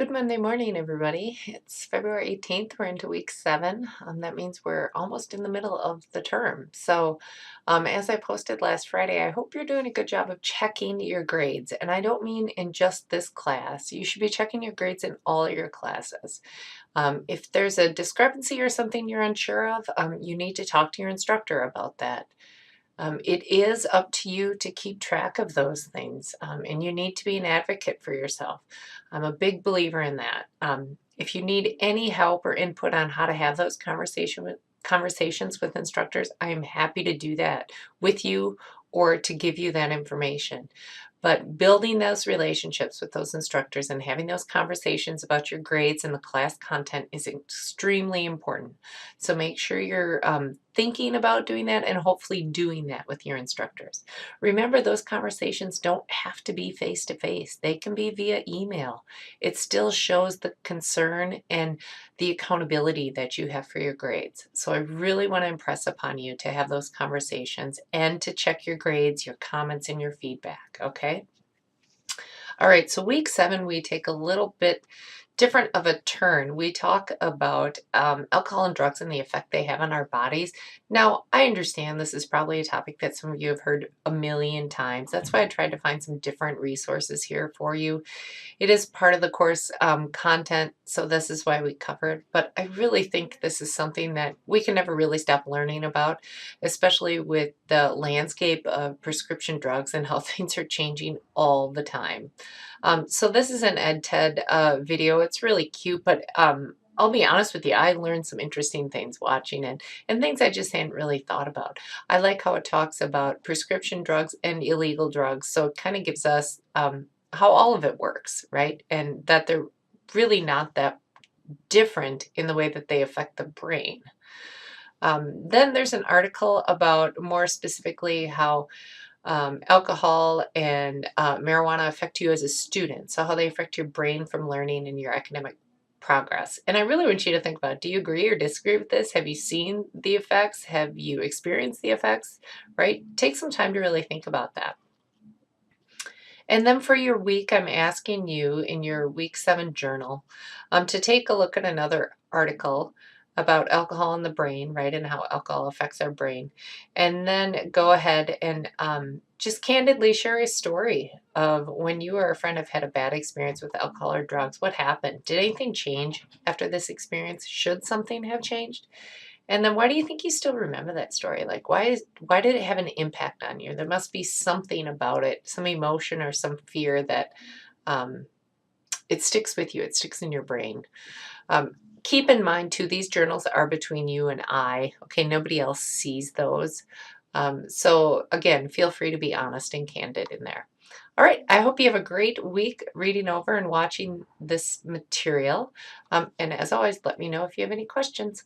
Good Monday morning, everybody. It's February 18th. We're into week 7. That means we're almost in the middle of the term. So, as I posted last Friday, I hope you're doing a good job of checking your grades. And I don't mean in just this class. You should be checking your grades in all your classes. If there's a discrepancy or something you're unsure of, you need to talk to your instructor about that. It is up to you to keep track of those things, and you need to be an advocate for yourself. I'm a big believer in that. If you need any help or input on how to have those conversations with instructors, I am happy to do that with you or to give you that information. But building those relationships with those instructors and having those conversations about your grades and the class content is extremely important. So make sure you're thinking about doing that and hopefully doing that with your instructors. Remember, those conversations don't have to be face to face, they can be via email. It still shows the concern and the accountability that you have for your grades. So I really want to impress upon you to have those conversations and to check your grades, your comments, and your feedback, okay? All right, so week 7, we take a little bit different of a turn. We talk about alcohol and drugs and the effect they have on our bodies. Now, I understand this is probably a topic that some of you have heard a million times. That's why I tried to find some different resources here for you. It is part of the course content, so this is why we cover it. But I really think this is something that we can never really stop learning about, especially with the landscape of prescription drugs and how things are changing all the time. So this is an EdTed video. It's really cute, but I'll be honest with you, I learned some interesting things watching it and things I just hadn't really thought about. I like how it talks about prescription drugs and illegal drugs, so it kind of gives us how all of it works, right? And that they're really not that different in the way that they affect the brain. Then there's an article about more specifically how alcohol and marijuana affect you as a student. So, how they affect your brain from learning and your academic progress. And I really want you to think about, do you agree or disagree with this? Have you seen the effects? Have you experienced the effects? Right? Take some time to really think about that. And then for your week, I'm asking you in your week 7 journal to take a look at another article about alcohol in the brain, right, and how alcohol affects our brain. And then go ahead and just candidly share a story of when you or a friend have had a bad experience with alcohol or drugs. What happened? Did anything change after this experience? Should something have changed? And then why do you think you still remember that story? Like, why did it have an impact on you? There must be something about it, some emotion or some fear that um, it sticks with you. It sticks in your brain. Keep in mind too, these journals are between you and I. Okay, nobody else sees those. So again, feel free to be honest and candid in there. All right, I hope you have a great week reading over and watching this material. And as always, let me know if you have any questions.